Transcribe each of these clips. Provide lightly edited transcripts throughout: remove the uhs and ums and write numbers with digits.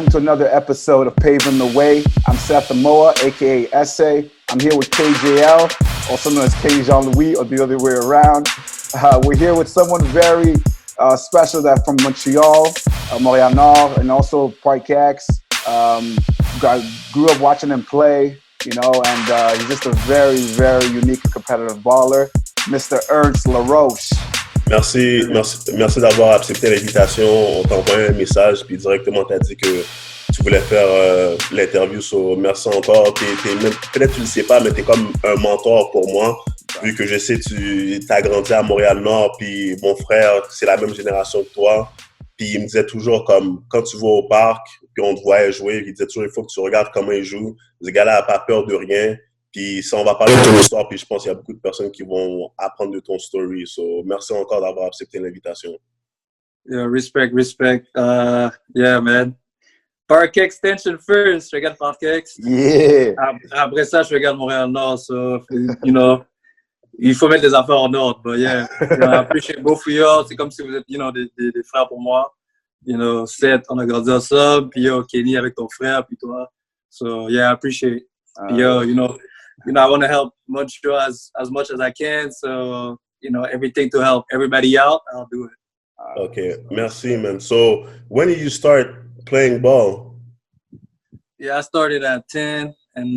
welcome to another episode of Paving the Way. I'm Seth Amoa, aka Essay. I'm here with KJL, also known as K. Jean-Louis, or the other way around. We're here with someone very special that's from Montreal, Montréal Nord, and also Page Concordia. Grew up watching him play, you know, and he's just a very, very unique and competitive baller, Mr. Hernst LaRoche. Merci d'avoir accepté l'invitation. On t'a envoyé un message, puis directement t'as dit que tu voulais faire l'interview. So, merci encore. Peut-être tu le sais pas, mais t'es comme un mentor pour moi, vu que je sais tu as grandi à Montréal-Nord, puis mon frère, c'est la même génération que toi. Puis il me disait toujours, comme, quand tu vas au parc, puis on te voit jouer, il disait toujours, il faut que tu regardes comment il joue. Ce gars-là n'a pas peur de rien. Puis ça, on va parler de ton histoire, puis je pense qu'il y a beaucoup de personnes qui vont apprendre de ton story. So, merci encore d'avoir accepté l'invitation. Yeah, respect. Yeah, man. Park Extension first. Je regarde Park Ex. Yeah. Après ça, je regarde Montréal-Nord. So, you know, il faut mettre les affaires en ordre. But yeah, I appreciate both of y'all. C'est comme si vous êtes, you know, des frères pour moi. You know, Seth, on a grandi ensemble. Puis yo, Kenny avec ton frère, puis toi. So yeah, I appreciate. Yo, you know, I want to help Montreal as much as I can. So, you know, everything to help everybody out, I'll do it. Okay, merci, man. So, when did you start playing ball? Yeah, I started at 10 in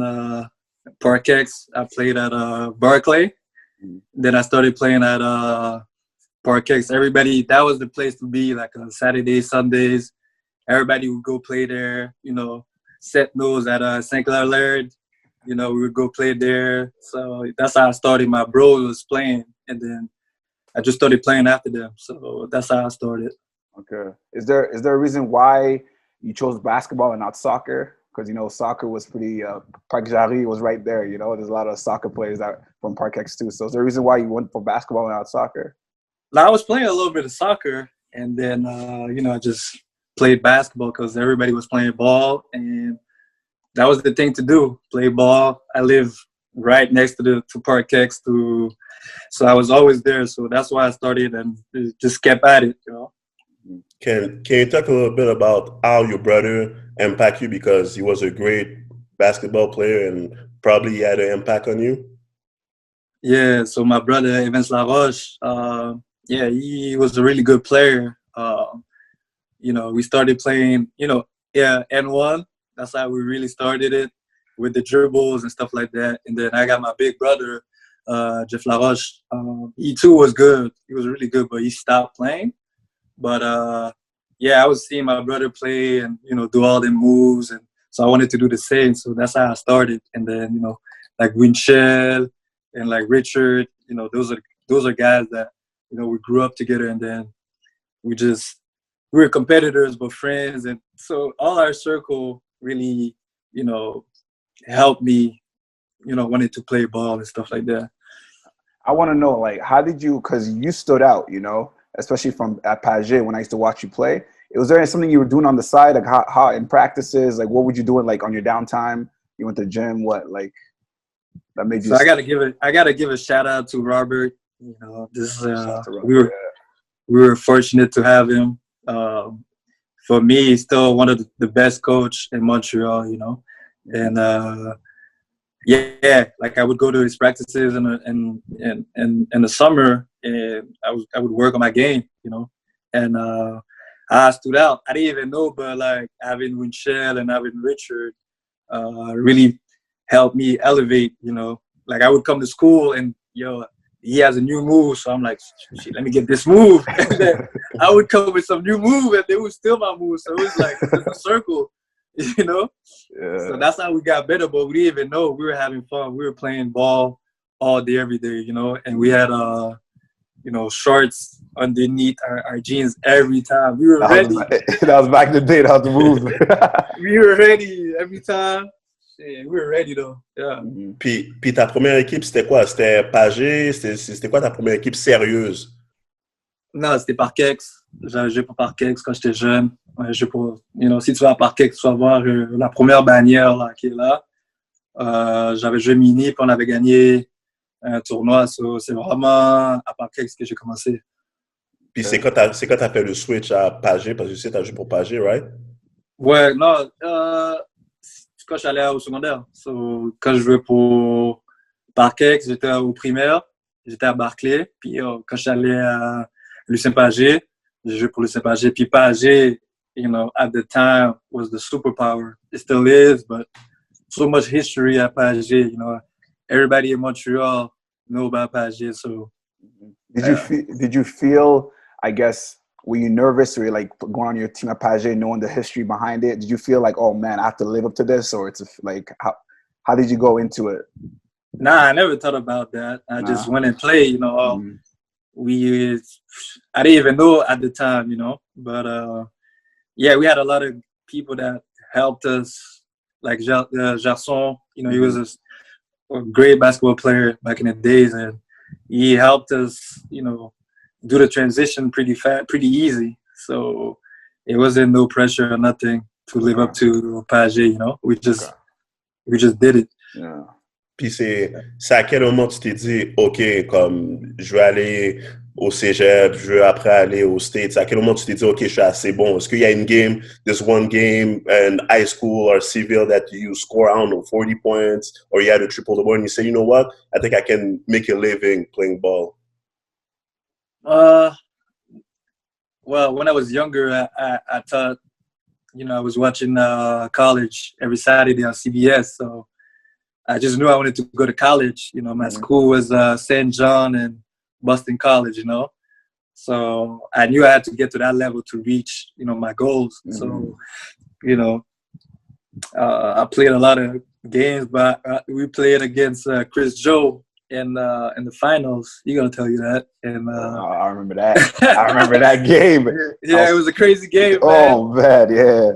Parkex. I played at Barclay. Then I started playing at Parkex. Everybody, that was the place to be, like on Saturdays, Sundays. Everybody would go play there. You know, Seth knows at St. Clair. You know, we would go play there. So that's how I started. My bro was playing, and then I just started playing after them. So that's how I started. Okay. Is there a reason why you chose basketball and not soccer? Because, you know, soccer was pretty, Parc Jarry was right there, you know. There's a lot of soccer players that from Parc X too. So is there a reason why you went for basketball and not soccer? Now, I was playing a little bit of soccer, and then, you know, I just played basketball because everybody was playing ball, and that was the thing to do, play ball. I live right next to Park X, so I was always there. So that's why I started and just kept at it, you know. Can you talk a little bit about how your brother impacted you, because he was a great basketball player and probably had an impact on you? Yeah, so my brother, Hernst LaRoche, yeah, he was a really good player. You know, we started playing, you know, yeah, N1. That's how we really started it, with the dribbles and stuff like that. And then I got my big brother, Jeff LaRoche. He too was good. He was really good, but he stopped playing. But yeah, I was seeing my brother play and, you know, do all the moves. And so I wanted to do the same. So that's how I started. And then, you know, like Winchell and like Richard, you know, those are guys that, you know, we grew up together, and then we were competitors but friends. And so all our circle really, you know, helped me, you know, wanted to play ball and stuff like that. I want to know, like, how did you, because you stood out, you know, especially from at Page when I used to watch you play. Was there something you were doing on the side, like how in practices, like what would you do like on your downtime? You went to the gym, what, like that made you? So I gotta give a shout out to Robert. You know, this we were fortunate to have him. For me, he's still one of the best coach in Montreal, you know. And yeah, like I would go to his practices in the summer, and I would work on my game, you know. And I stood out. I didn't even know, but like having Winchell and having Richard really helped me elevate, you know. Like I would come to school and, yo, he has a new move, so I'm like, shit, let me get this move. And then I would come with some new move, and they would steal my move. So it was like a circle, you know. Yeah. So that's how we got better. But we didn't even know. We were having fun. We were playing ball all day, every day, you know. And we had, you know, shorts underneath our jeans every time. We were ready. That was back in the day. That was the move. We were ready every time. Yeah, we were ready though. Yeah. Puis ta première équipe, c'était quoi? C'était Pagé? C'était quoi ta première équipe sérieuse? Non, c'était Parkex. J'avais joué pour Parkex quand j'étais jeune. You know, si tu vas à Parkex, tu vas voir la première bannière là, qui est là. J'avais joué mini, puis on avait gagné un tournoi. So, c'est vraiment à Parkex que j'ai commencé. Puis c'est quand t'as fait le switch à Pagé, parce que tu sais, t'as joué pour Pagé, right? Ouais, non, quand je suis allé au secondaire. So, quand je jouais pour Parkex, j'étais au primaire, j'étais à Barclay. Puis quand je suis allé à Lucien Pagé, j'ai joué pour Lucien Pagé. Puis Pagé, you know, at the time was the superpower. It still is, but so much history at Pagé, you know. Everybody in Montreal know about Pagé, so. Did you feel, I guess, were you nervous or like going on your team at Page, knowing the history behind it? Did you feel like, oh man, I have to live up to this, or it's like how did you go into it? Nah, I never thought about that. I just went and played, you know. I didn't even know at the time, you know. But yeah, we had a lot of people that helped us, like Garçon, you know, he was a great basketball player back in the days, and he helped us, you know, do the transition pretty easy. So it wasn't no pressure or nothing to live up to Page, you know. We just did it. Yeah. Puis c'est à quel moment tu t'es dit, OK, comme je vais aller au cégep, je veux après aller aux States. À quel moment tu t'es dit, OK, je suis assez bon? Est-ce qu'il y a une game, this one game in high school or Seville that you score, I don't know, 40 points, or you had a triple-double and you say, you know what? I think I can make a living playing ball. Well, when I was younger, I thought, you know, I was watching college every Saturday on CBS, so I just knew I wanted to go to college. You know, my school was St. John and Boston College, you know. So I knew I had to get to that level to reach, you know, my goals. So, you know, I played a lot of games, but we played against Chris Joe in the finals. He's gonna tell you that. And I remember that. I remember that game. Yeah, it was a crazy game. Oh man, yeah.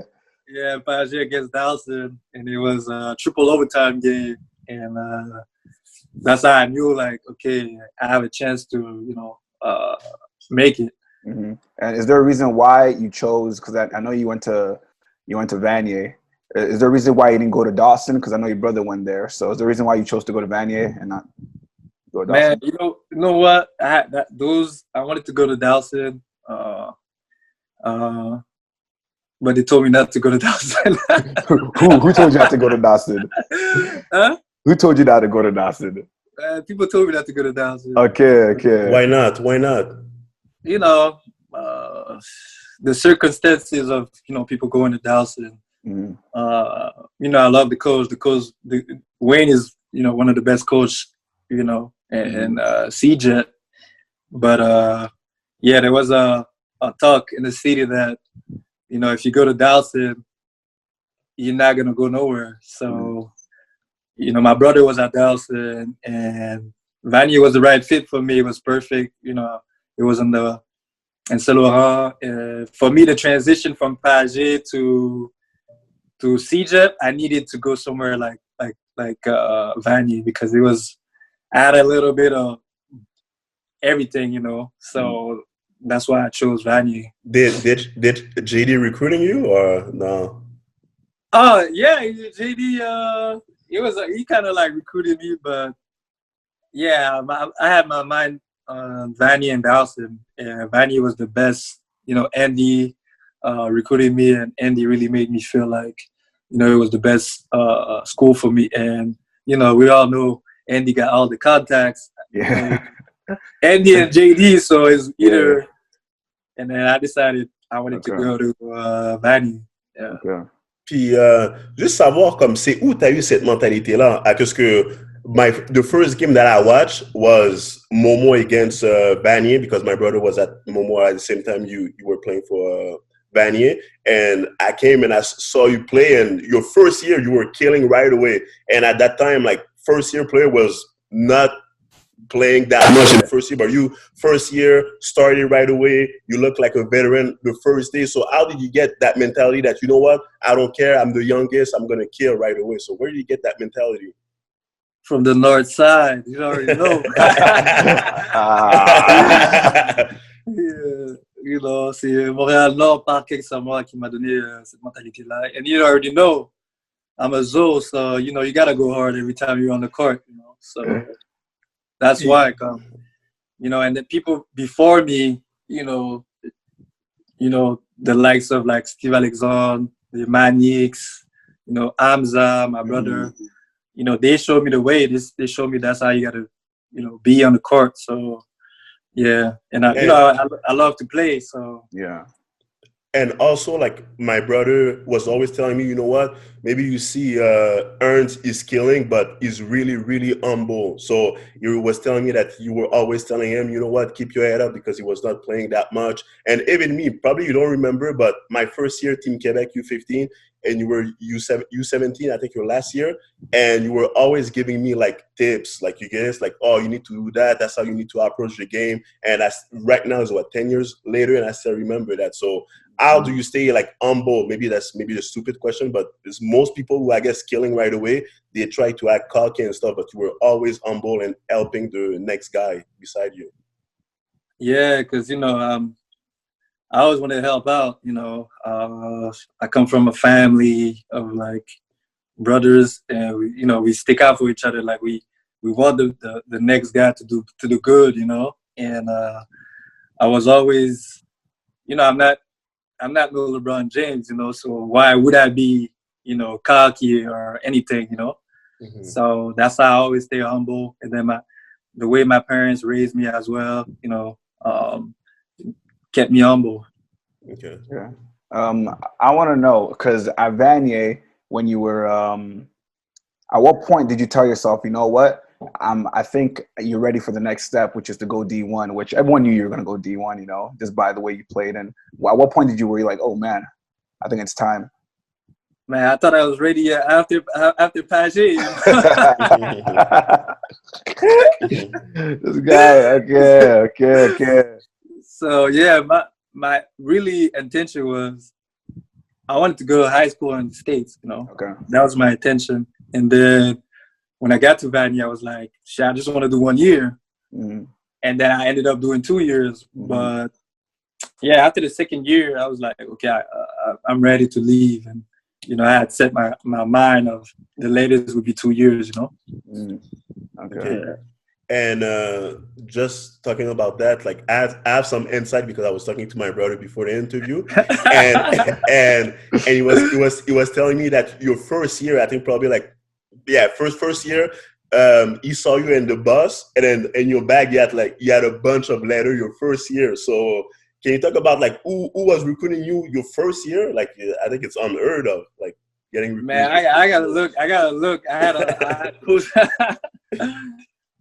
Yeah, Page against Dawson, and it was a triple overtime game, and that's how I knew, like, okay, I have a chance to, you know, make it. Mm-hmm. And is there a reason why you chose? Because I know you went to Vanier. Is there a reason why you didn't go to Dawson? Because I know your brother went there. So is there a reason why you chose to go to Vanier and not go to Dawson? Man, you know what? I wanted to go to Dawson. But they told me not to go to Dawson. Who told you not to go to Dawson? Huh? Who told you not to go to Dawson? People told me not to go to Dawson. Okay. Why not? You know, the circumstances of, you know, people going to Dawson. You know, I love the coach. Wayne is, you know, one of the best coach, you know, and CJET. But yeah, there was a talk in the city that, you know, if you go to Dawson, you're not going to go nowhere. So, you know, my brother was at Dawson, and Vanier was the right fit for me. It was perfect. You know, it was in St. Laurent. For me, the transition from Page to CJET, I needed to go somewhere like Vanier, because I had a little bit of everything, you know. So that's why I chose Vanier. Did JD recruiting you or no? Yeah, JD. He kind of like recruited me, but yeah, I had my mind on Vanier and Dawson. And Vanier was the best. You know, Andy recruited me, and Andy really made me feel like, you know, it was the best school for me. And you know, we all know Andy got all the contacts. Yeah. Andy and JD, so it's either. And then I decided I wanted to go to Vanier. Yeah. Okay. Puis, juste savoir, comme, c'est où tu as eu cette mentalité-là? Parce que the first game that I watched was Momo against Vanier, because my brother was at Momo at the same time you were playing for Vanier. And I came and I saw you play, and your first year, you were killing right away. And at that time, like, first year player was not playing that much in the first year, but you first year started right away. You look like a veteran the first day. So how did you get that mentality that, you know what, I don't care, I'm the youngest, I'm gonna kill right away? So where did you get that mentality? From the north side, you already know. Yeah, you know, c'est Montréal Nord, Parc Samoa qui m'a donné cette mentalité-là. And you already know, I'm a Zo, so you know you gotta go hard every time you're on the court. You know, so. That's why, you know, and the people before me, you know, the likes of like Steve Alexandre, the Manics, you know, Amza, my brother. You know, they showed me the way. They showed me that's how you gotta, you know, be on the court. So yeah, and I, you know, I love to play. So Yeah. And also, like, my brother was always telling me, you know what, maybe you see Ernst is killing, but he's really, really humble. So he was telling me that you were always telling him, you know what, keep your head up, because he was not playing that much. And even me, probably you don't remember, but my first year, Team Quebec U15, and you were U17, I think your last year, and you were always giving me like tips, like you guys, like, oh, you need to do that. That's how you need to approach the game. And right now is what, 10 years later, and I still remember that. So how do you stay like humble? Maybe that's a stupid question, but it's most people who, I guess, killing right away, they try to act cocky and stuff, but you were always humble and helping the next guy beside you. yeah, because, you know, I always want to help out, you know. I come from a family of like brothers, and we, you know, we stick out for each other. Like we want the next guy to do good, you know. And I was always, you know, I'm not no LeBron James, you know. So why would I be, you know, cocky or anything, you know? Mm-hmm. So that's how I always stay humble. And then the way my parents raised me as well, you know, kept me humble. Okay. Yeah. I want to know, because at Vanier, when you were, at what point did you tell yourself, you know what, I think you're ready for the next step, which is to go D1, which everyone knew you were going to go D1, you know, just by the way you played. And at what point did you were like, oh man, I think it's time? Man, I thought I was ready after Page. This guy, okay. So yeah, my really intention was I wanted to go to high school in the States, you know. Okay. That was my intention. And then when I got to Vanier, I was like, shit, I just want to do 1 year. Mm-hmm. And then I ended up doing 2 years. Mm-hmm. But yeah, after the second year, I was like, okay, I'm ready to leave. And, you know, I had set my mind of the latest would be 2 years, you know. Mm-hmm. Okay. Yeah. And just talking about that, like I have some insight because I was talking to my brother before the interview, and he was telling me that your first year, I think probably like, yeah, first year, he saw you in the bus, and then in your bag you had a bunch of letters your first year. So can you talk about like who was recruiting you your first year? Like I think it's unheard of, like getting recruited. Man, I gotta look. I had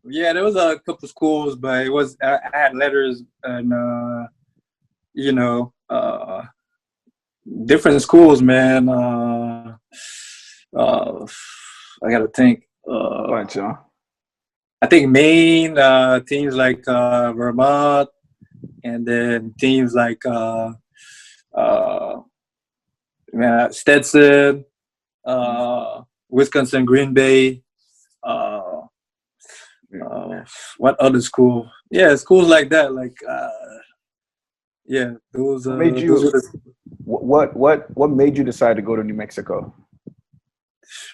yeah, there was a couple schools, but it was I had letters and you know, different schools, man. I gotta think. Bunch, huh? I think Maine, teams like Vermont, and then teams like Stetson, Wisconsin, Green Bay. What other school? Yeah, schools like that. Like, yeah, those. What made you? What made you decide to go to New Mexico?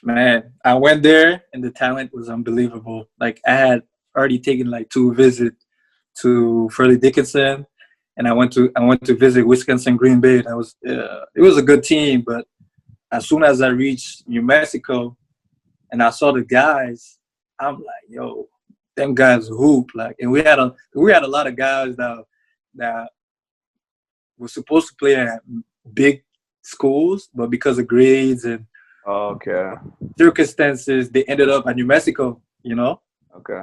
Man, I went there and the talent was unbelievable. Like I had already taken like 2 visits to Fairleigh Dickinson, and I went to visit Wisconsin Green Bay. That was it was a good team, but as soon as I reached New Mexico and I saw the guys, I'm like, yo, them guys hoop. Like, and we had a lot of guys that were supposed to play at big schools, but because of grades and circumstances, they ended up at New Mexico, you know? Okay.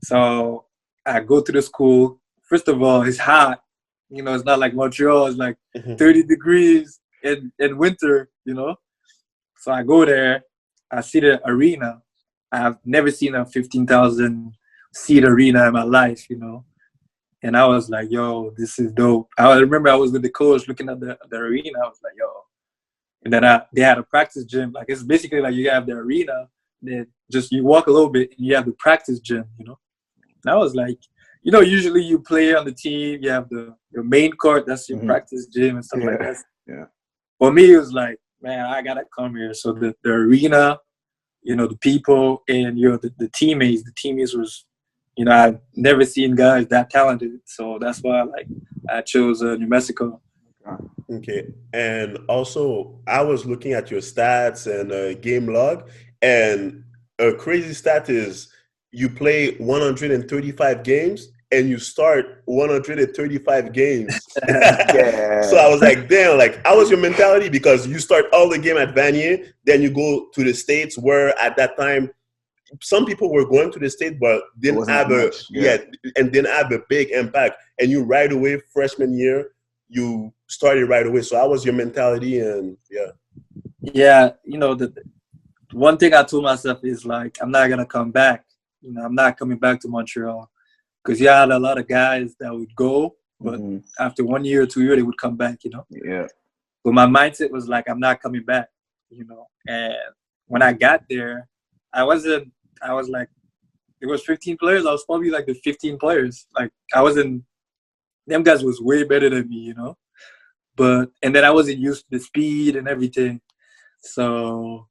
So I go to the school. First of all, it's hot. You know, it's not like Montreal. It's like 30 degrees in winter, you know? So I go there. I see the arena. I've never seen a 15,000 seat arena in my life, you know? And I was like, yo, this is dope. I remember I was with the coach looking at the arena. I was like, yo. And then they had a practice gym. Like, it's basically like you have the arena, then just you walk a little bit and you have the practice gym, you know? And I was like, you know, usually you play on the team, you have your main court, that's your practice gym and stuff like that. Yeah. For me, it was like, man, I got to come here. So the arena, you know, the people and, you know, the teammates was, you know, I've never seen guys that talented. So that's why I chose New Mexico. Okay. And also, I was looking at your stats and game log, and a crazy stat is you play 135 games and you start 135 games. So I Yeah. was like, damn, like, how was your mentality? Because you start all the game at Vanier, then you go to the States where at that time, some people were going to the States, but It didn't wasn't that have a, much. yeah, Yeah. and didn't have a big impact. And you right away, freshman year, you started right away. So how was your mentality? And yeah. Yeah, you know, the one thing I told myself is like, I'm not gonna come back. You know, I'm not coming back to Montreal because you had a lot of guys that would go, but after 1 year or 2 years, they would come back. You know. Yeah. But my mindset was like, I'm not coming back. You know, and when I got there, I wasn't. I was like, there was 15 players. I was probably like the 15 players. Like I wasn't. Them guys was way better than me. You know. And then I wasn't used to the speed and everything. So,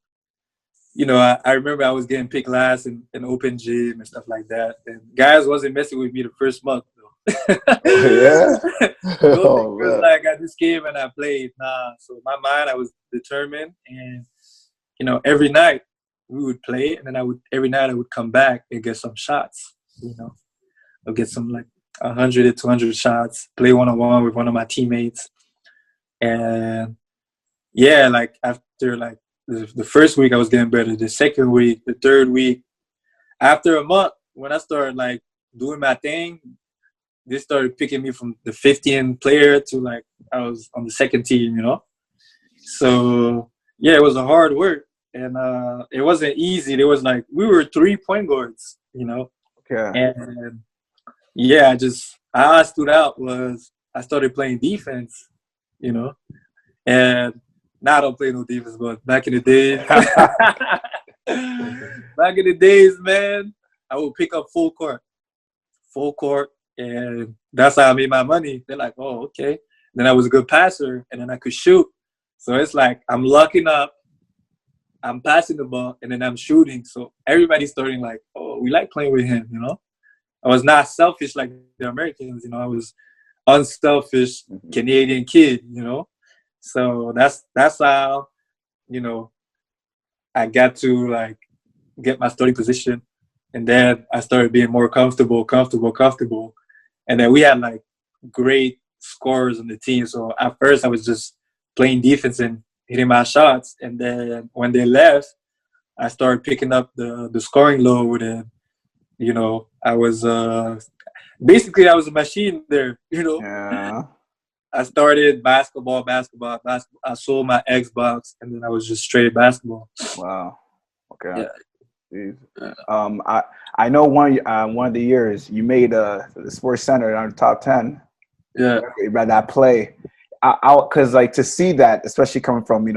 you know, I remember I was getting picked last in open gym and stuff like that. And guys wasn't messing with me the first month, though. Oh, yeah? Don't think Oh, it was man. like I just came and I played. Nah. So in my mind, I was determined. And, you know, every night we would play. And then every night I would come back and get some shots, you know. I'll get some like 100 to 200 shots, play one-on-one with one of my teammates. And yeah, like after like the first week I was getting better. The second week, the third week, after a month, when I started like doing my thing, they started picking me from the 15th player to like I was on the second team, you know. So yeah, it was a hard work, and it wasn't easy. There was like we were 3 point guards, you know, Okay. and yeah, how I stood out was I started playing defense, you know. And now I don't play no defense, but back in the days, man, I would pick up full court, and that's how I made my money. They're like, oh, okay. Then I was a good passer, and then I could shoot. So it's like I'm locking up, I'm passing the ball, and then I'm shooting. So everybody's starting like, oh, we like playing with him, you know. I was not selfish like the Americans, you know. I was unselfish Canadian kid, you know. So that's how, you know, I got to like get my starting position, and then I started being more comfortable, and then we had like great scorers on the team. So at first I was just playing defense and hitting my shots, and then when they left, I started picking up the scoring load, and you know I was basically I was a machine there, you know. Yeah. I started basketball. I sold my Xbox, and then I was just straight basketball. Wow. Okay. Yeah. I know one of the years you made the Sports Center on the top 10. Yeah. About that play, because like to see that, especially coming from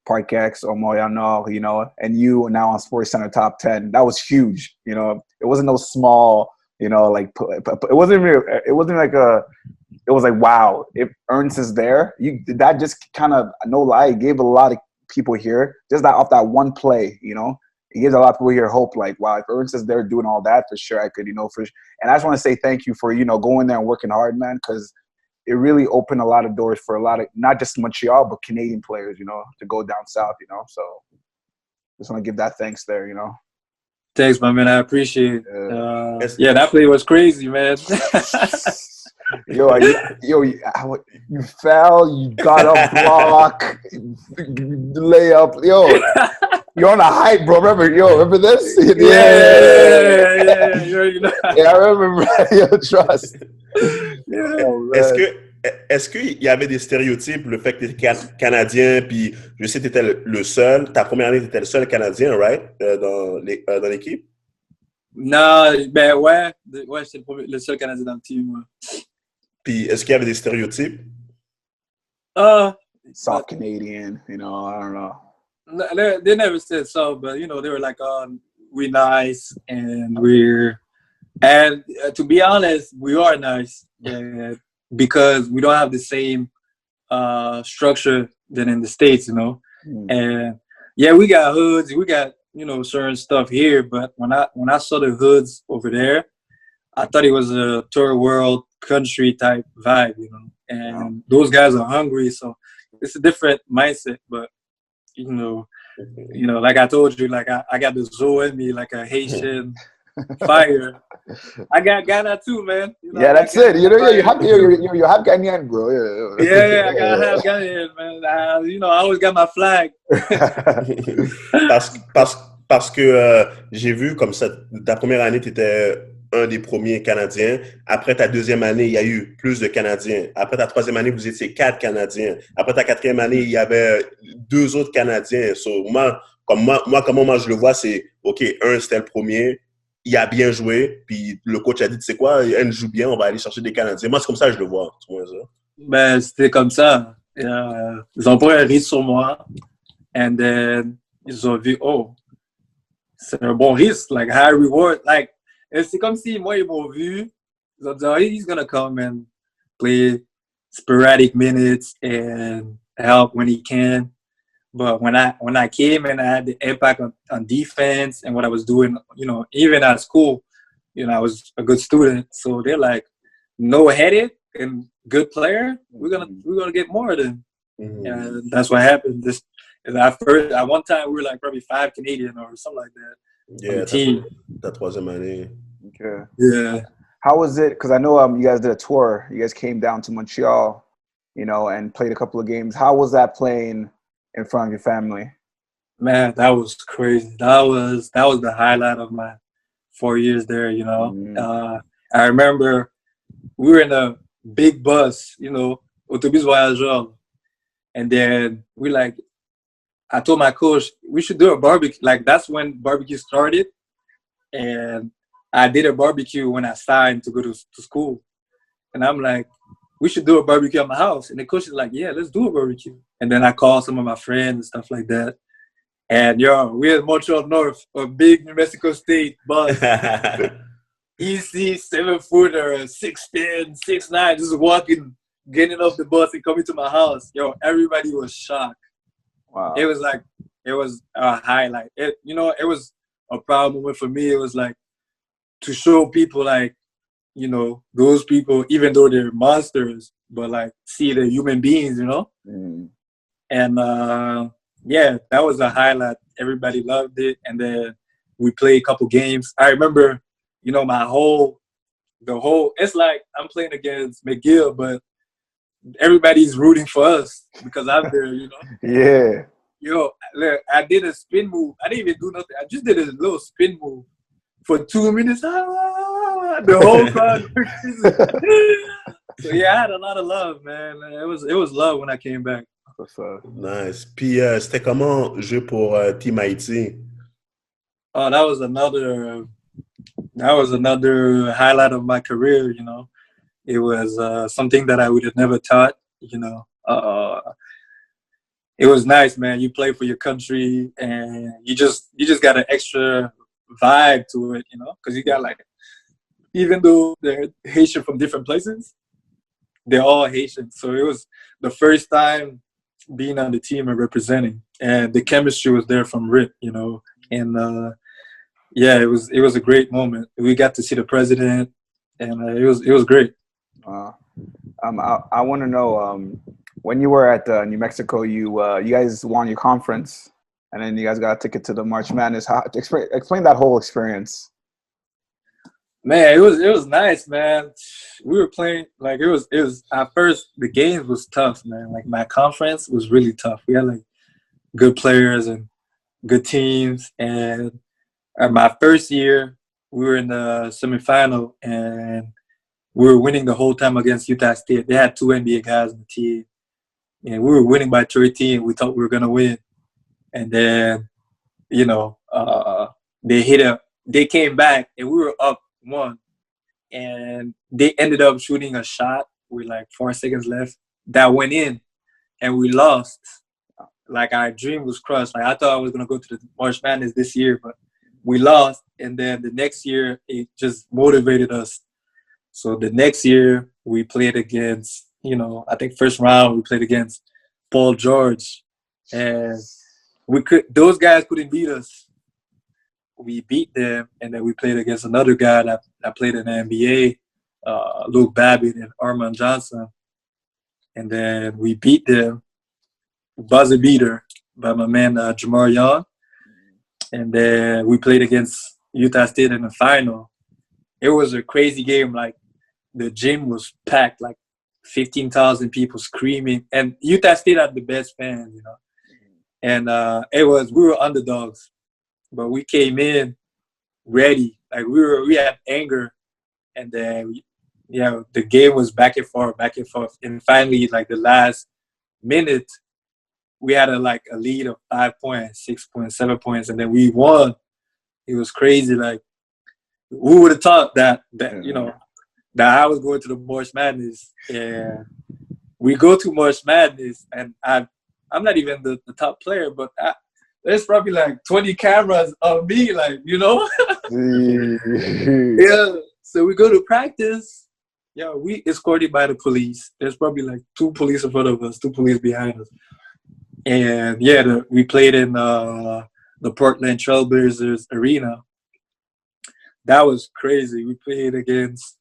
Park X or Montreal, and you now on Sports Center top 10, that was huge. You know, it wasn't no small. Like it wasn't like a. It was like, wow, if Ernst is there, that just kind of, no lie, gave a lot of people here, just that off that one play, it gives a lot of people here hope, like, wow, if Ernst is there doing all that, for sure I could, and I just want to say thank you for, going there and working hard, man, because it really opened a lot of doors for a lot of, not just Montreal, but Canadian players, to go down south, so just want to give that thanks there, Thanks, my man, I appreciate it. Yeah, that play was crazy, man. You fell, you got a block, layup, you're on a hype, bro. Remember this? Yeah. Yeah, I remember. Trust. Est-ce qu'il y avait des stéréotypes, le fait que tu étais Canadien, puis je sais que tu étais le seul, ta première année, tu étais le seul Canadien, right, dans l'équipe? Non, ben ouais, j'étais le seul Canadien dans le team, ouais. Puis, est-ce qu'il y avait des stéréotypes? Soft Canadian, I don't know. They never said so, but, they were like, we're nice, and to be honest, we are nice, because we don't have the same structure than in the States, And, yeah, we got hoods, we got, certain stuff here, but when I saw the hoods over there, I thought it was a third world country type vibe, you know. And those guys are hungry, so it's a different mindset. But you know, like I told you, like I got the Zoe in me, like a Haitian fire. I got Ghana too, man. You know, yeah, that's it. You know, yeah, you have Ghanaian, bro. Yeah, I gotta have Ghanaian, man. You know, I always got my flag. parce que j'ai vu comme ça, ta première année, tu étais un des premiers Canadiens. Après ta deuxième année, il y a eu plus de Canadiens. Après ta troisième année, vous étiez 4 Canadiens. Après ta quatrième année, il y avait 2 autres Canadiens. So, comment moi je le vois, c'est OK, c'était le premier. Il a bien joué, puis le coach a dit, tu sais quoi, Ernst joue bien, on va aller chercher des Canadiens. Moi, c'est comme ça que je le vois. Tu vois ça? Ben, c'était comme ça. Ils ont pris un risque sur moi. And then, ils ont vu, oh, c'est un bon risque, like high reward. Like, c'est comme si moi, ils m'ont vu. Ils ont dit, oh, he's gonna come and play sporadic minutes and help when he can. But when I came and I had the impact on defense and what I was doing, you know, even at school, you know, I was a good student. So they're like, no-headed and good player. We're gonna get more of them. And that's what happened. At one time we were like probably 5 Canadian or something like that. Yeah, the team. Ta troisième année. Okay. Yeah. How was it? Because I know you guys did a tour. You guys came down to Montreal, you know, and played a couple of games. How was that playing in front of your family? Man, that was crazy. That was the highlight of my 4 years there, you know. I remember we were in a big bus, you know, autobus voyageur. And then I told my coach, we should do a barbecue. Like, that's when barbecue started. And I did a barbecue when I signed to go to school. And I'm like, we should do a barbecue at my house. And the coach is like, yeah, let's do a barbecue. And then I called some of my friends and stuff like that. And we're in Montreal North, a big New Mexico State bus. Easy 7-footer, 6'10", 6'9", just walking, getting off the bus and coming to my house. Everybody was shocked. Wow. It was a highlight. It was a proud moment for me. It was like to show people, like, you know, those people, even though they're monsters, but like see the human beings, you know? And that was a highlight. Everybody loved it. And then we played a couple games. I remember, you know, it's like I'm playing against McGill, but everybody's rooting for us because I'm there, you know? Yeah. I did a spin move. I didn't even do nothing. I just did a little spin move for 2 minutes. The whole crowd. So yeah, I had a lot of love, man. It was love when I came back. Nice. Puis c'était comment jouer pour Team Haïti? Oh, that was another highlight of my career, you know. It was something that I would have never thought, you know. It was nice, man. You play for your country, and you just got an extra vibe to it, you know, because you got, like, even though they're Haitian from different places, they're all Haitian. So it was the first time being on the team and representing, and the chemistry was there from rip, you know. And it was a great moment. We got to see the president, and it was great. I want to know, when you were at New Mexico, you guys won your conference, and then you guys got a ticket to the March Madness. Explain that whole experience. Man, it was nice, man. We were playing, like, it was at first the games was tough, man. Like, my conference was really tough. We had, like, good players and good teams, and my first year we were in the semifinal, and we were winning the whole time against Utah State. They had 2 NBA guys on the team, and we were winning by 13. We thought we were gonna win, and then, you know, they came back, and we were up 1, and they ended up shooting a shot with like 4 seconds left that went in, and we lost. Like, our dream was crushed. Like, I thought I was gonna go to the March Madness this year, but we lost. And then the next year, it just motivated us. So the next year we played against, you know, I think first round we played against Paul George, and those guys couldn't beat us. We beat them, and then we played against another guy that played in the NBA, Luke Babbitt and Armand Johnson. And then we beat them, buzzer beater by my man Jamar Young. And then we played against Utah State in the final. It was a crazy game. Like, the gym was packed, like 15,000 people screaming. And Utah State had the best fans, you know. And we were underdogs, but we came in ready. Like, we had anger. And then, the game was back and forth. And finally, like, the last minute, we had a lead of 5 points, 6 points, 7 points, and then we won. It was crazy. Like, who would have thought that I was going to the March Madness? And we go to March Madness, and I'm not even the top player, but there's probably like 20 cameras on me, like, you know? Yeah. So we go to practice. Yeah, we escorted by the police. There's probably like 2 police in front of us, 2 police behind us. And we played in the Portland Trailblazers arena. That was crazy. We played against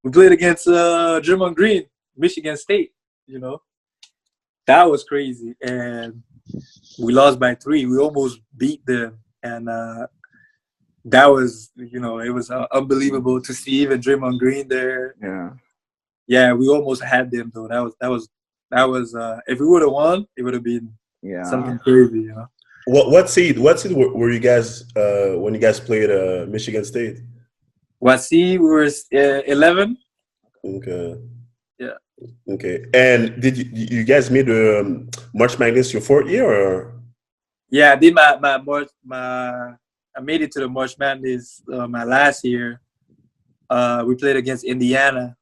Draymond Green, Michigan State, you know. That was crazy. And we lost by 3. We almost beat them. And that was, you know, it was unbelievable to see even Draymond Green there. Yeah. Yeah, we almost had them, though. That was if we would have won, it would have been something crazy, you know. What seed were you guys when you guys played Michigan State? What seed? We were 11. Okay. Yeah. Okay. And did you guys made March Madness your 4th year, or? Yeah, I did I made it to the March Madness my last year. We played against Indiana.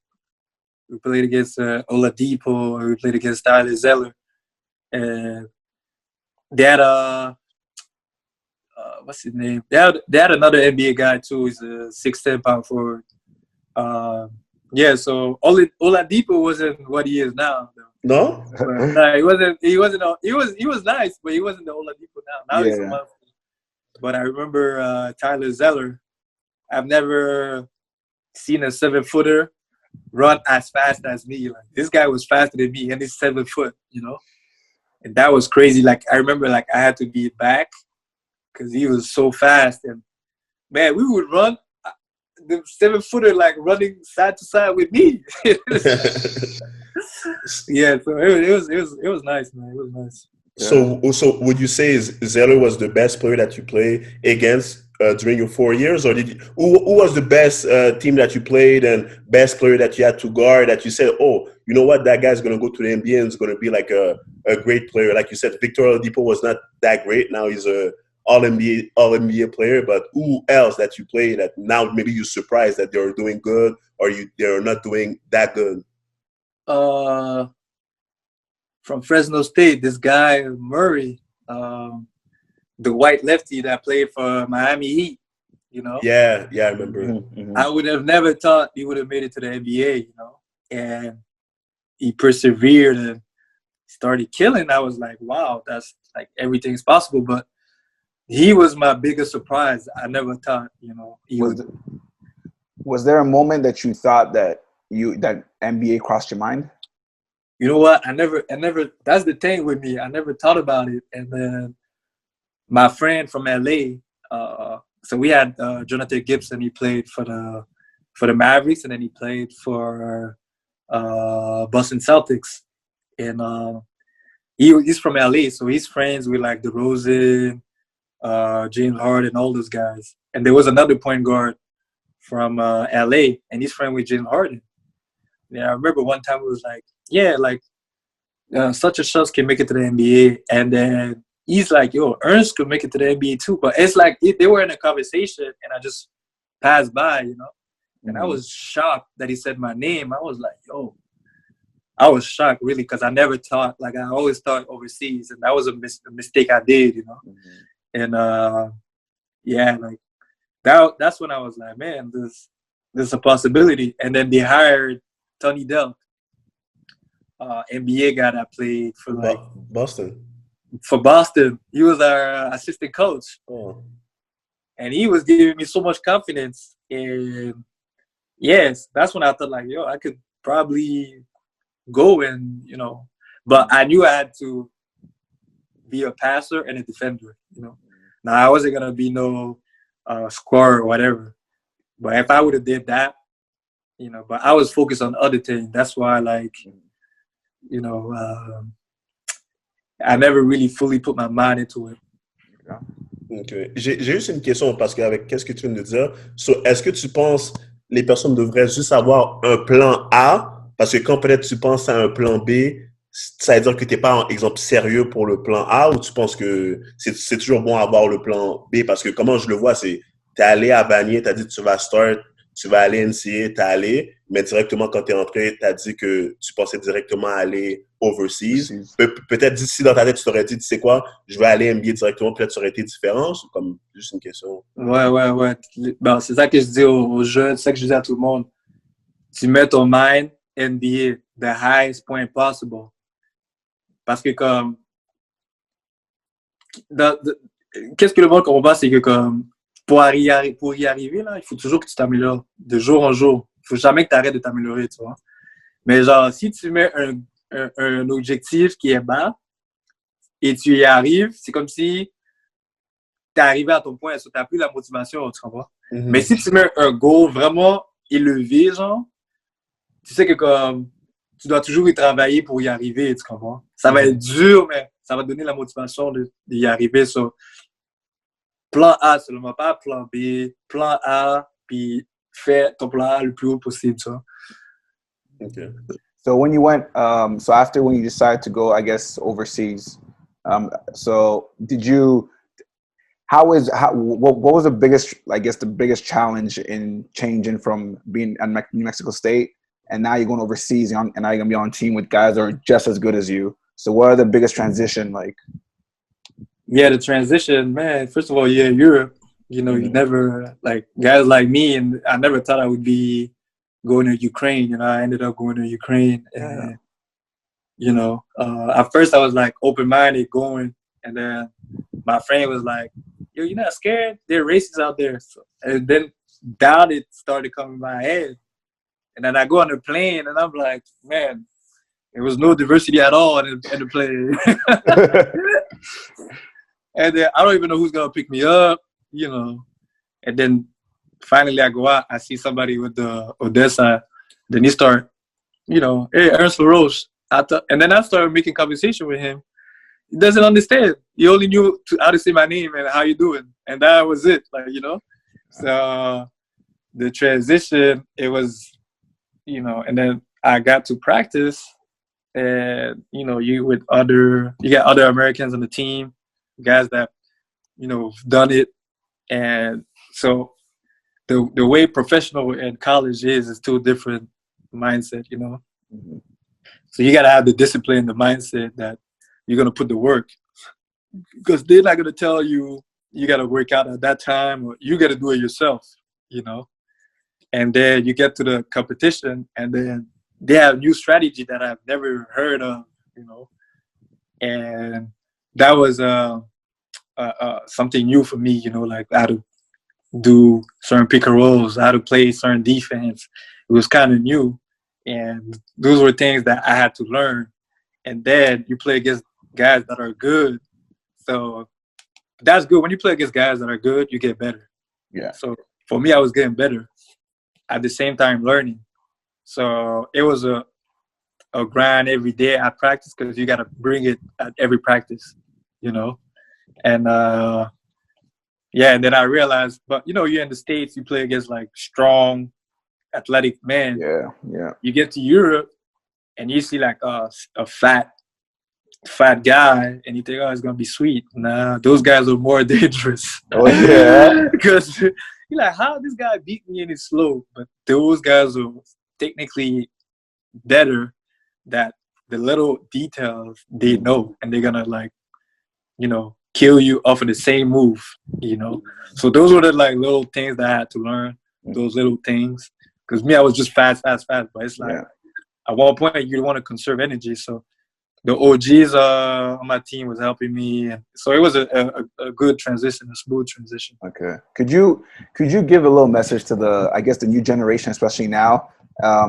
We played against Oladipo, and we played against Tyler Zeller. And they had what's his name? They had another NBA guy too. He's a 6'10" power forward. So Oladipo wasn't what he is now. No? No, he wasn't. He was nice, but he wasn't the Oladipo now. Now he's a monster. But I remember Tyler Zeller. I've never seen a 7-footer run as fast as me. Like, this guy was faster than me, and he's 7 foot, you know. And that was crazy. Like, I remember, like, I had to be back because he was so fast. And man, we would run the 7-footer like running side to side with me. Yeah, so it was nice, man. It was nice. Yeah. So would you say Zeller was the best player that you played against during your 4 years, or who was the best team that you played and best player that you had to guard that you said, oh, you know what, that guy's going to go to the NBA and is going to be like a great player? Like you said, Victor Oladipo was not that great. Now he's a all-NBA player, but who else that you play that now maybe you're surprised that they're doing good or they're not doing that good? From Fresno State, this guy Murray, the white lefty that played for Miami Heat, you know? Yeah, I remember. Mm-hmm. I would have never thought he would have made it to the NBA, you know? And he persevered and started killing. I was like, wow, that's like everything's possible. But he was my biggest surprise. I never thought, you know, Was there a moment that you thought that NBA crossed your mind? You know what? I never. That's the thing with me. I never thought about it. And then my friend from LA. So we had Jonathan Gibson. He played for the Mavericks, and then he played for Boston Celtics. And he's from LA, so he's friends with like DeRozan, James Harden, all those guys. And there was another point guard from LA, and he's friends with James Harden. Yeah, I remember one time it was like, such and such can make it to the NBA. And then he's like, yo, Ernst could make it to the NBA too. But it's like they were in a conversation, and I just passed by, you know. And I was shocked that he said my name. I was like, yo. I was shocked, really, because I never thought, like, I always thought overseas. And that was a mistake I did, you know. And, that's when I was like, man, there's a possibility. And then they hired Tony Delk, NBA guy that played for Boston. For Boston. He was our assistant coach. Oh. And he was giving me so much confidence. And yes, that's when I thought like, yo, I could probably go and, but I knew I had to be a passer and a defender. Now I wasn't gonna be no scorer or whatever. But if I would have did that, but I was focused on other things. That's why, like, I never really fully put my mind into it. Okay. J'ai juste une question parce qu'avec qu'est-ce que tu viens de dire, est-ce que tu penses les personnes devraient juste avoir un plan A parce que quand peut-être tu penses à un plan B, ça veut dire que tu n'es pas, exemple, sérieux pour le plan A ou tu penses que c'est toujours bon d'avoir le plan B parce que comment je le vois, c'est tu es allé à Vanier, tu as dit que tu vas start, tu vas aller NCAA, tu es allé, mais directement quand tu es entré, tu as dit que tu pensais directement aller overseas. Peut-être d'ici dans ta tête, tu t'aurais dit, tu sais quoi, je vais aller NBA directement, peut-être ça aurait été différent, c'est comme juste une question. Ouais. Ben, c'est ça que je dis aux jeunes, c'est ça que je dis à tout le monde. Tu mets ton mind NBA, the highest point possible. Parce que comme qu'est-ce que le monde comprend pas, c'est que comme pour y arriver, là, il faut toujours que tu t'améliores de jour en jour. Il faut jamais que tu arrêtes de t'améliorer, tu vois. Mais genre, si tu mets un objectif qui est bas et tu y arrives, c'est comme si tu es arrivé à ton point, tu n'as plus la motivation, tu comprends? Mm-hmm. Mais si tu mets un goal vraiment élevé, genre, tu sais que comme tu dois toujours y travailler pour y arriver, tu comprends? Ça va être dur, mais ça va donner la motivation d'y arriver. So, plan A seulement, pas plan B. Plan A, puis fais ton plan A le plus haut possible, tu vois. Okay. So when you went, so after when you decided to go, I guess, overseas, so what was the biggest, I guess, the biggest challenge in changing from being at New Mexico State and now you're going overseas and now you're going to be on a team with guys that are just as good as you. So what are the biggest transition like? Yeah, the transition, man, first of all, Europe, you never, like, guys like me, and I never thought I would be going to Ukraine. I ended up going to Ukraine. And, at first I was, like, open-minded going. And then my friend was like, yo, you're not scared? There are races out there. So, and then doubt it started coming in my head. And then I go on the plane, and I'm like, man, there was no diversity at all in the plane. And then I don't even know who's going to pick me up, And then finally I go out, I see somebody with the Odessa. Then he start, hey, Hernst LaRoche. And then I started making conversation with him. He doesn't understand. He only knew how to say my name and how you doing. And that was it, So the transition, it was, and then I got to practice. And, you got other Americans on the team, guys that, done it. And so the way professional and college is two different mindset, Mm-hmm. So you got to have the discipline, the mindset that you're going to put the work. Because they're not going to tell you got to work out at that time or you got to do it yourself, And then you get to the competition and then they have new strategy that I've never heard of, And that was something new for me, like how to do certain pick and rolls, how to play certain defense. It was kind of new. And those were things that I had to learn. And then you play against guys that are good. So that's good. When you play against guys that are good, you get better. Yeah. So for me, I was getting better at the same time learning. So it was a grind every day at practice because you got to bring it at every practice, And, and then I realized, but, you're in the States, you play against, like, strong, athletic men. Yeah. You get to Europe, and you see, like, a fat guy, and you think, oh, it's going to be sweet. Nah, those guys are more dangerous. Oh, yeah. Because you're like, how this guy beat me and he's slow? But those guys are technically better that the little details they know, and they're going to, like, kill you off of the same move, So those were the, like, little things that I had to learn, those little things. Because me, I was just fast. But it's like, at one point, you want to conserve energy. So the OGs on my team was helping me, and so it was a good transition, a smooth transition. Okay. Could you give a little message to the new generation, especially now,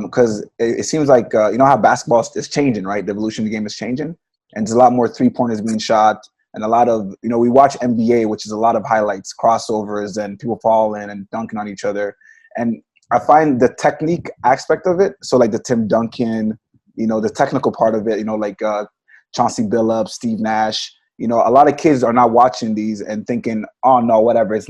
because it seems like you know how basketball is changing, right? The evolution of the game is changing, and there's a lot more 3-pointers being shot, and a lot of we watch NBA, which is a lot of highlights, crossovers, and people falling and dunking on each other, and I find the technique aspect of it, so like the Tim Duncan, the technical part of it, like Chauncey Billups, Steve Nash, a lot of kids are not watching these and thinking, oh no, whatever, it's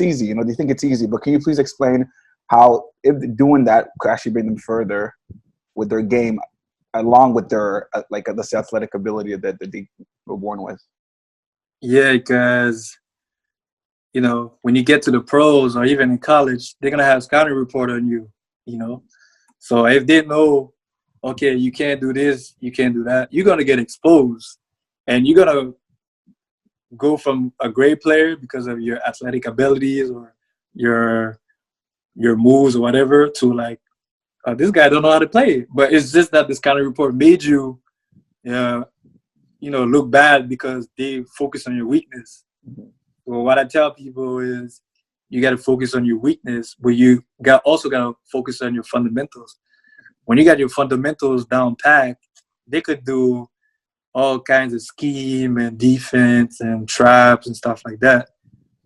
easy, they think it's easy. But can you please explain how if doing that could actually bring them further with their game, along with their let's say athletic ability that they were born with? Yeah, because when you get to the pros or even in college, they're gonna have scouting report on you. So if they know, okay, you can't do this, you can't do that, you're gonna get exposed, and you're gonna go from a great player because of your athletic abilities or your moves or whatever to like, this guy don't know how to play. But it's just that the scouting report made you, look bad because they focus on your weakness. Well, what I tell people is you got to focus on your weakness, but you also got to focus on your fundamentals. When you got your fundamentals down packed, they could do all kinds of scheme and defense and traps and stuff like that.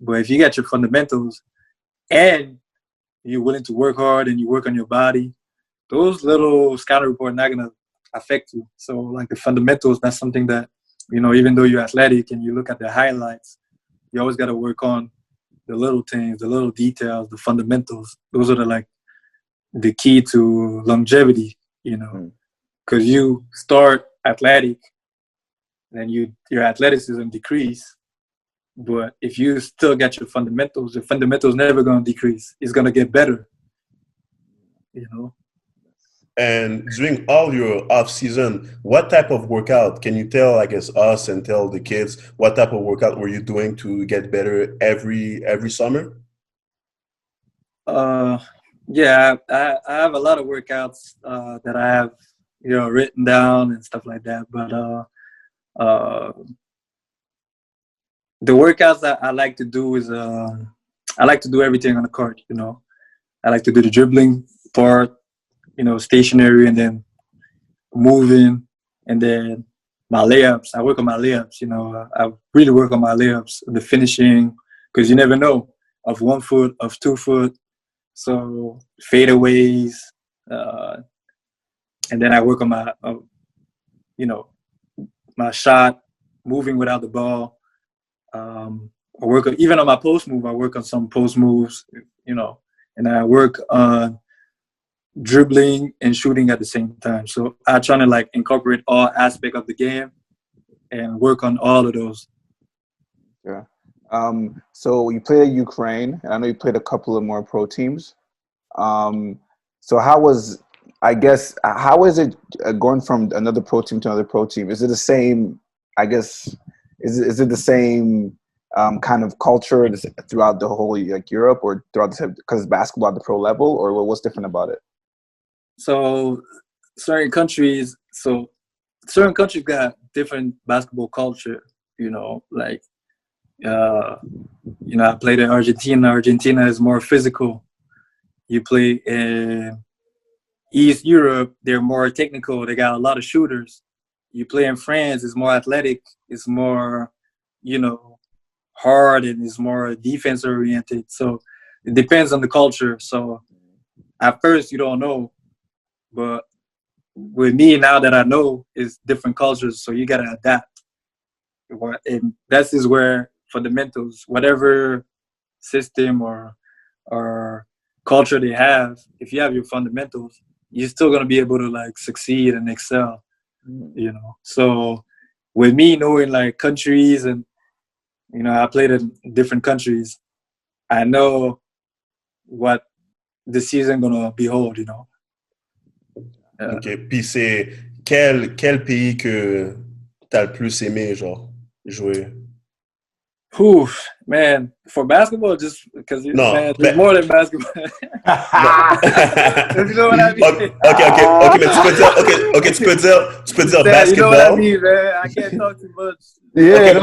But if you got your fundamentals and you're willing to work hard and you work on your body, those little scouting reports not going to affect you. So like the fundamentals, that's something that, even though you're athletic and you look at the highlights, you always got to work on the little things, the little details, the fundamentals. Those are the key to longevity, because you start athletic and your athleticism decrease. But if you still got your fundamentals never going to decrease. It's going to get better, And during all your off season, what type of workout can you tell, I guess, us and tell the kids, what type of workout were you doing to get better every summer? Yeah, I have a lot of workouts that I have, written down and stuff like that. But the workouts that I like to do is I like to do everything on the court. I like to do the dribbling part, stationary, and then moving, and then my layups. I work on my layups. I really work on my layups, the finishing, because you never know, of 1 foot, of 2 foot. So fadeaways, and then I work on my, my shot, moving without the ball. I work even on my post move. I work on some post moves, and I work on dribbling and shooting at the same time. So I try to incorporate all aspects of the game and work on all of those. Yeah. So you played at Ukraine, and I know you played a couple of more pro teams. So how is it going from another pro team to another pro team? Is it the same, I guess, is it the same kind of culture throughout the whole Europe, or throughout because it's basketball at the pro level, or what's different about it? So certain countries got different basketball culture, I played in Argentina. Argentina is more physical. You play in East Europe, they're more technical. They got a lot of shooters. You play in France, it's more athletic. It's more, hard, and it's more defense oriented. So it depends on the culture. So at first you don't know, but with me, now that I know, it's different cultures. So you got to adapt. And that is where fundamentals, whatever system or culture they have, if you have your fundamentals, you're still going to be able to succeed and excel, So with me knowing countries and, I played in different countries, I know what the season going to behold, OK. Puis c'est quel pays que t'as le plus aimé, genre, jouer? Whew, man, for basketball, just because, Non. man, there's more than basketball. You know what I mean? Ok, mais tu peux dire You know what I basketball. mean, man? I can't talk too much. Yeah,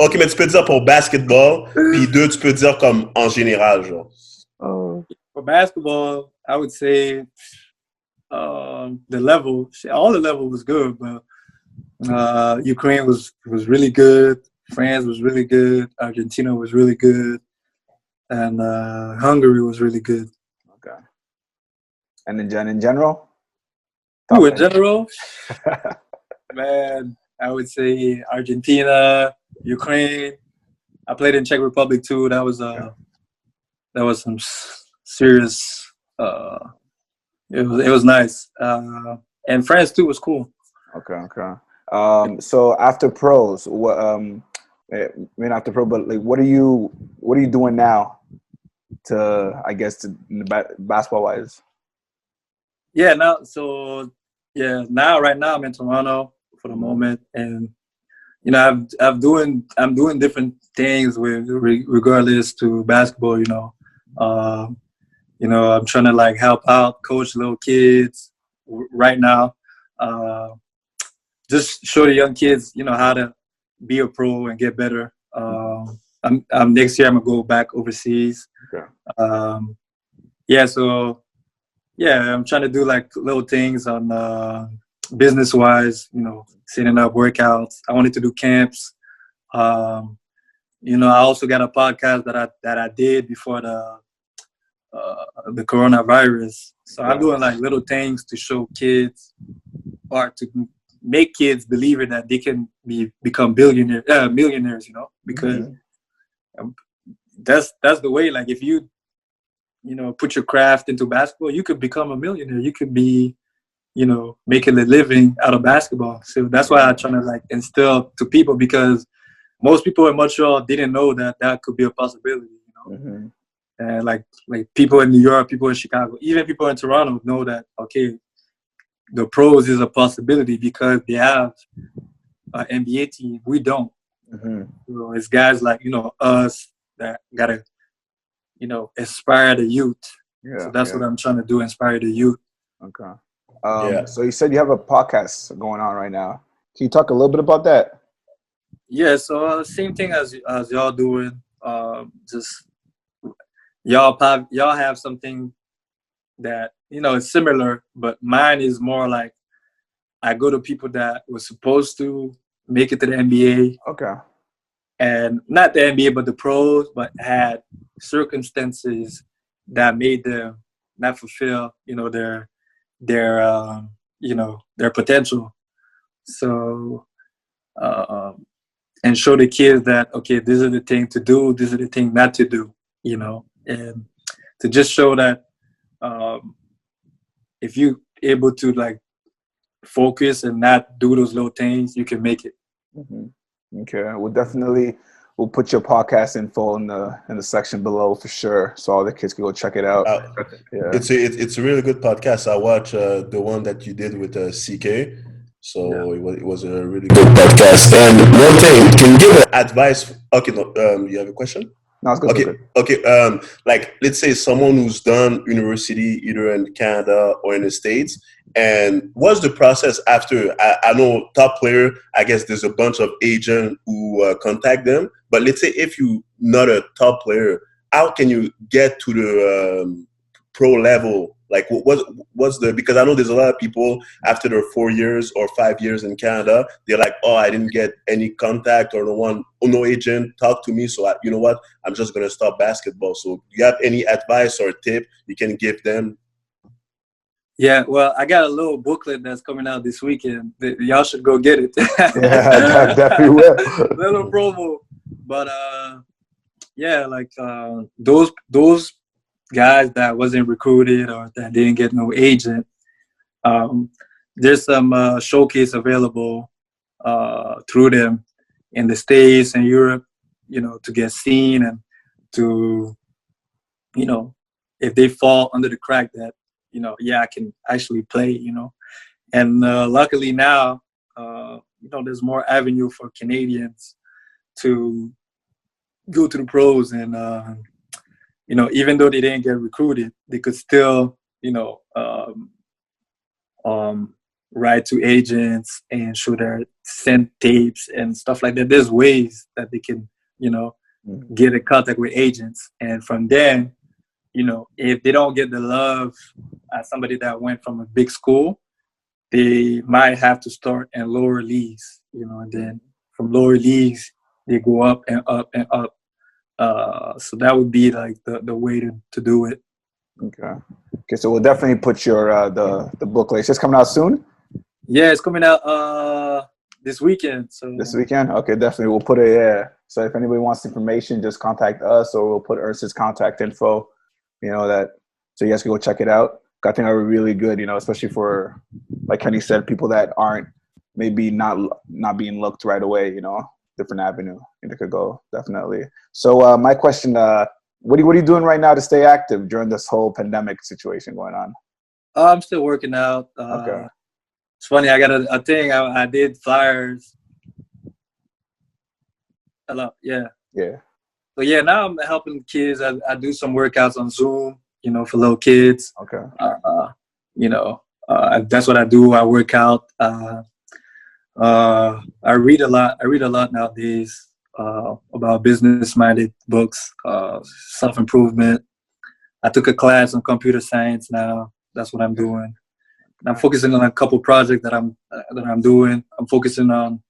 Ok, mais tu peux dire pour basketball, puis deux, tu peux dire comme en général, genre. For basketball, I would say the level, all the level was good, but Ukraine was really good. France was really good. Argentina was really good. And Hungary was really good. Okay. And in general? Ooh, in general, man, I would say Argentina, Ukraine. I played in Czech Republic too. That was some serious. It was nice. And France too was cool. Okay. So after pros, what? After pro, but like, what are you doing now? I guess, basketball wise. Yeah. Right now I'm in Toronto for the moment, and I'm doing different things regardless to basketball. I'm trying to like help out, coach little kids right now. Just show the young kids, how to be a pro and get better. I'm next year I'm gonna go back overseas. Okay. I'm trying to do like little things on business wise, setting up workouts. I wanted to do camps. I also got a podcast that I did before the coronavirus. So I'm doing like little things to show kids or to make kids believe it that they can become millionaires, because that's the way. Like if you put your craft into basketball, you could become a millionaire. You could be, making a living out of basketball. So that's why I'm trying to like instill to people, because most people in Montreal didn't know that could be a possibility, And like people in New York, people in Chicago, even people in Toronto know that, okay, the pros is a possibility because they have an NBA team. We don't. It's guys like, us that got to, inspire the youth. Yeah, so that's what I'm trying to do, inspire the youth. Okay. So you said you have a podcast going on right now. Can you talk a little bit about that? Yeah, so same thing as y'all doing. Just y'all have something that it's similar, but mine is more like I go to people that were supposed to make it to the NBA. Okay. And not the NBA, but the pros, but had circumstances that made them not fulfill, their potential. So, and show the kids that, okay, this is the thing to do, this is the thing not to do, and to just show that if you able to like focus and not do those little things, you can make it. Okay, we'll put your podcast info in the section below for sure, so all the kids can go check it out. It's a really good podcast. I watched the one that you did with CK, so it was a really good podcast. And one thing, can you give advice? Okay, no, you have a question? No, it's good. Okay. Like let's say someone who's done university either in Canada or in the States, and what's the process after? I know top player, I guess there's a bunch of agents who contact them. But let's say if you not a top player, how can you get to the pro level? Like what's the, because I know there's a lot of people after their 4 years or 5 years in Canada, they're like, oh, I didn't get any contact or no agent talk to me. So you know what? I'm just going to stop basketball. So do you have any advice or tip you can give them? Yeah, well, I got a little booklet that's coming out this weekend. Y'all should go get it. Yeah, definitely will. Little promo. But those guys that wasn't recruited or that didn't get no agent, there's some showcase available through them in the States and Europe, to get seen and to, if they fall under the crack that, I can actually play, And luckily now, there's more avenue for Canadians to go to the pros, and you know, even though they didn't get recruited, they could still, you know, write to agents and show their send tapes and stuff like that. There's ways that they can, you know, get in contact with agents, and from there, you know, if they don't get the love as somebody that went from a big school, they might have to start in lower leagues, you know, and then from lower leagues they go up and up and up. So that would be like the way to do it. Okay. So we'll definitely put your the book. It's just coming out soon. Yeah, it's coming out this weekend. So this weekend, okay, definitely we'll put it. Yeah. So if anybody wants information, just contact us, or we'll put Ernst's contact info. You know that, so you guys can go check it out. I think that would be really good. You know, especially for, like Kenny said, people that aren't maybe not being looked right away. You know, different avenue they could go, definitely. So my question, what are you doing right now to stay active during this whole pandemic situation going on? I'm still working out. Okay. It's funny, I got a thing. I did flyers. Hello, yeah. Yeah. So yeah, now I'm helping kids. I do some workouts on Zoom, you know, for little kids. Okay. You know, that's what I do. I work out. I read a lot. I read a lot nowadays about business-minded books, self-improvement. I took a class on computer science now. That's what I'm doing. And I'm focusing on a couple projects that I'm doing. I'm focusing on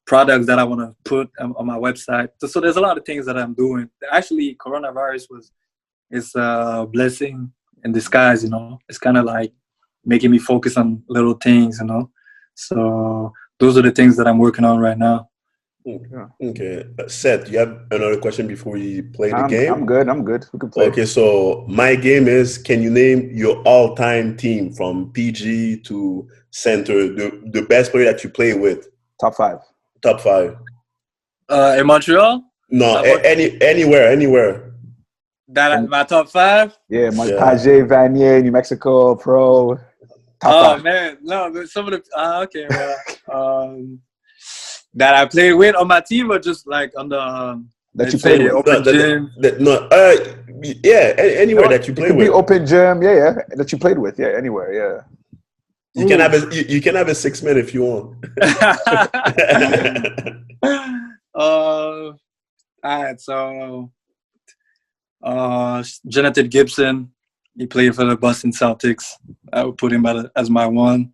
products that I want to put on my website. So there's a lot of things that I'm doing. Actually, coronavirus is a blessing in disguise, you know. It's kind of like making me focus on little things, you know. So those are the things that I'm working on right now. Okay. Seth, you have another question before we play the game? I'm good. We can play. Okay, so my game is, can you name your all-time team from PG to center, the best player that you play with? Top 5. Top 5. In Montreal? No, anywhere. My top 5? Yeah, Page, Vanier, New Mexico, Pro. Top 5. Man, no, some of the okay, well, that I played with on my team, or just like on the that you played with open gym. Anywhere that you play it could with. Be open gym, yeah, that you played with, yeah, anywhere, yeah. You can have a 6-man if you want. All right, so Jonathan Gibson, he played for the Boston Celtics. I would put him as my one.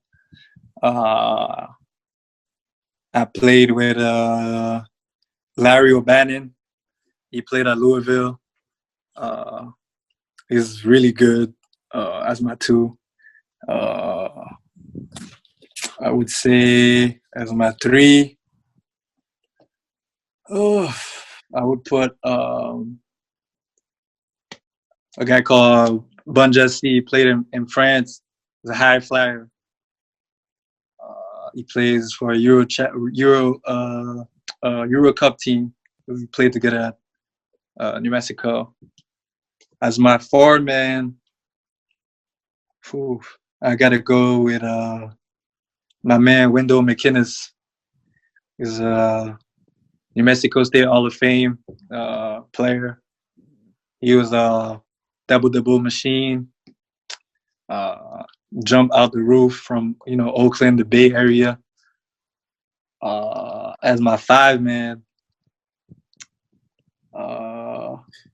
I played with Larry O'Bannon. He played at Louisville. He's really good as my 2. I would say as my 3. I would put a guy called Bon Jesse. He played in France. He's a high flyer. He plays for a Euro Cup team. We played together at New Mexico. As my 4 man, I gotta go with my man Wendell McInnes. He's a New Mexico State Hall of Fame player. He was a double machine. Jump out the roof from, you know, Oakland, the Bay Area. As my 5 man.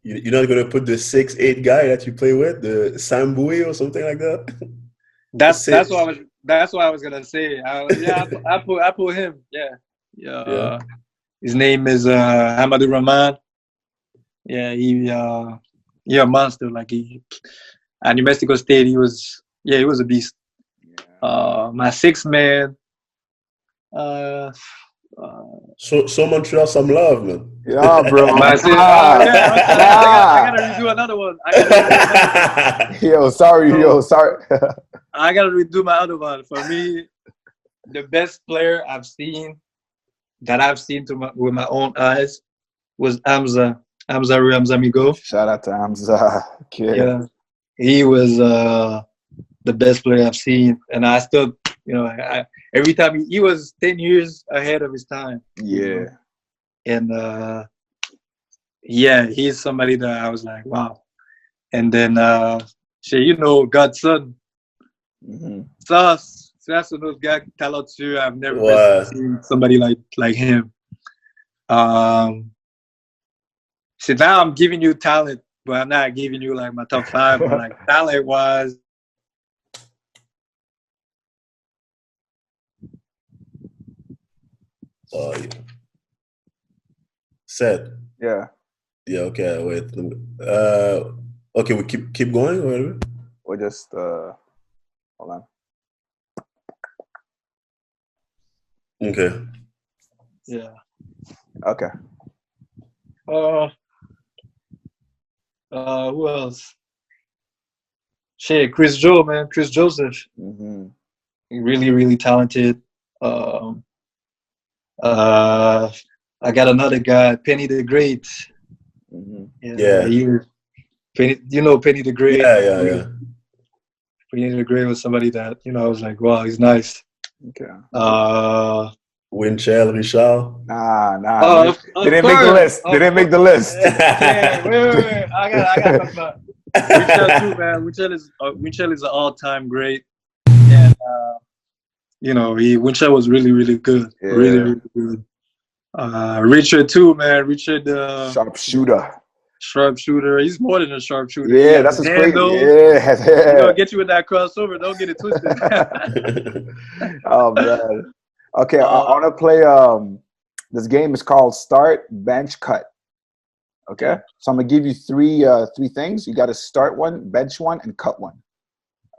You're not gonna put the 6'8" guy that you play with, the Sam Bowie or something like that? That's what I was gonna say. I put him. Yeah. His name is Hamadou Rahman. Yeah, he a monster. Like at New Mexico State, he was a beast. My 6 man. So Montreal some love, man. Yeah, bro. I gotta redo another one. Sorry. I gotta redo my other one. For me, the best player I've seen with my own eyes was Hamza Migo. Shout out to Hamza. Kid. Yeah, he was the best player I've seen, and I still, you know, every time he was 10 years ahead of his time. Yeah. And yeah, he's somebody that I was like, wow. And then God's son. Ça, c'est un autre gars talentueux. I've never seen somebody like him. So now I'm giving you talent, but I'm not giving you like my top 5. But like talent wise, yeah. Seth. Yeah. Yeah. Okay. Wait. Okay. We keep going or whatever. Or just hold on. Okay. Yeah. Okay. Who else? Chris Joe, man. Chris Joseph. Really, really talented. I got another guy, Penny the Great. Yeah. Penny the Great. Yeah. Penny the Great was somebody that, I was like, wow, he's nice. Okay. Winchell, Richard. Nah. They didn't make the list. They didn't make the list. Yeah, wait. I got to talk about Winchell too, man. Winchell is an all-time great. And, Winchell was really, really good. Yeah. Really, really good. Richard too, man. Richard. Sharpshooter. He's more than a sharpshooter. Yeah, that's what's crazy. Yeah. Get you with that crossover. Don't get it twisted. Oh, man. Okay, I want to play. This game is called Start, Bench, Cut. Okay, so I'm gonna give you three things. You got to start one, bench one, and cut one.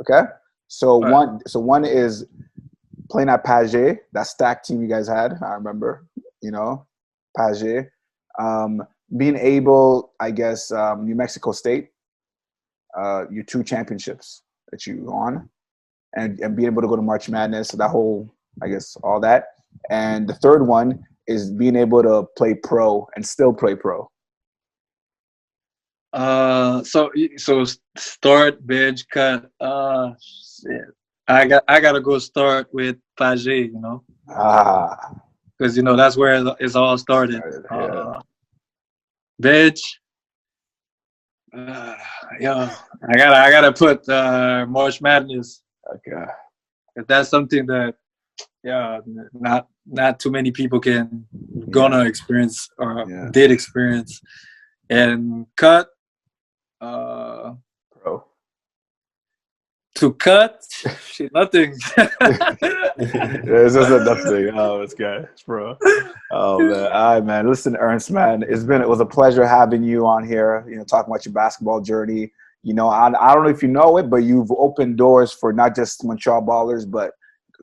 Okay, so one is playing at Page, that stack team you guys had. I remember, Page. Being able, I guess, New Mexico State, your 2 championships that you won, and being able to go to March Madness, that whole, I guess, all that. And the third one is being able to play pro and still play pro. So start, bench, cut. I gotta go start with Page, because that's where it's all started. Bench. I gotta put March Madness. Okay. If that's something that, not too many people gonna experience or did experience. And cut. Pro. To cut, nothing. This isn't nothing. Oh, this guy, it's bro. Oh man, all right, man. Listen, Ernst, man, it was a pleasure having you on here. Talking about your basketball journey. I don't know if you know it, but you've opened doors for not just Montreal Ballers, but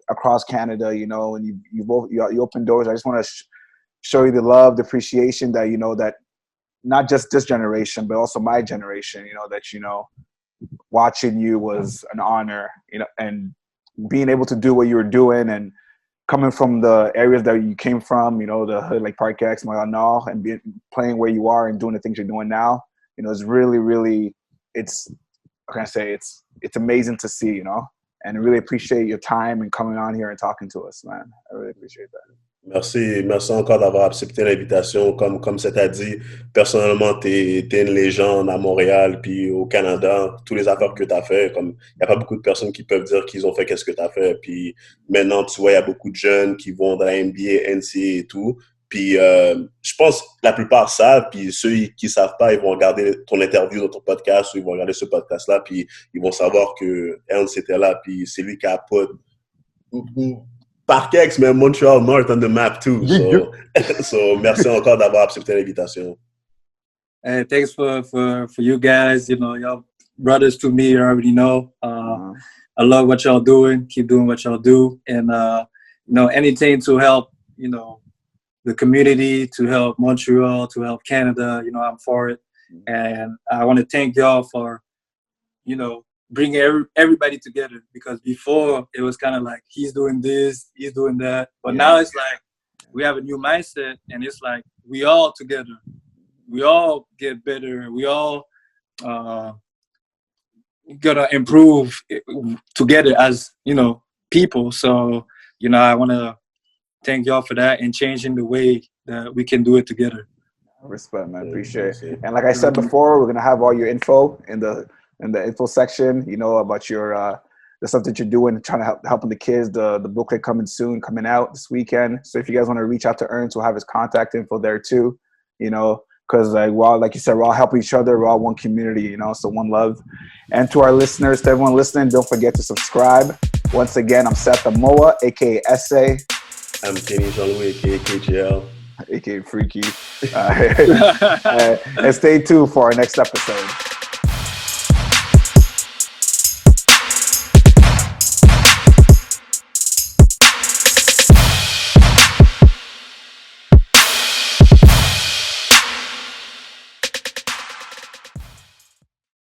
across Canada. And you opened doors. I just want to show you the love, the appreciation that that not just this generation, but also my generation. That watching you was an honor, and being able to do what you were doing and coming from the areas that you came from, the hood like Park X, Montreal, and playing where you are and doing the things you're doing now, it's really, really, it's amazing to see, and I really appreciate your time and coming on here and talking to us, man. I really appreciate that. Merci encore d'avoir accepté l'invitation. Comme ça t'a dit, personnellement, t'es une légende à Montréal puis au Canada. Tous les affaires que t'as fait, comme il n'y a pas beaucoup de personnes qui peuvent dire qu'ils ont fait qu'est-ce que t'as fait. Puis maintenant, tu vois, il y a beaucoup de jeunes qui vont dans la NBA, NCAA et tout. Puis je pense que la plupart savent, puis ceux qui savent pas, ils vont regarder ton interview dans ton podcast ou ils vont regarder ce podcast-là, puis ils vont savoir que Ernst était là, puis c'est lui qui a put Parkex, mais Montreal North on the map too. So merci encore d'avoir accepté l'invitation. Hey, thanks for you guys. Y'all brothers to me. You already know. I love what y'all doing. Keep doing what y'all do, and anything to help. The community, to help Montreal, to help Canada. I'm for it, and I want to thank y'all for, bringing everybody together, because before it was kind of like he's doing this, he's doing that, but now it's like we have a new mindset, and it's like we all together, we all get better, we all gonna improve together as people. So I want to thank y'all for that and changing the way that we can do it together. Respect, man. Appreciate it. And like I said before, we're gonna have all your info in the info section. You know, about your the stuff that you're doing, trying to helping the kids. The booklet coming out this weekend. So if you guys want to reach out to Ernst, we'll have his contact info there too. You know, because like you said, we're all helping each other. We're all one community. You know, so one love. And to our listeners, to everyone listening, don't forget to subscribe. Once again, I'm Seth Amoa, aka SA. I'm Kenny Jean-Louis, aka KJL. aka Freaky. And stay tuned for our next episode.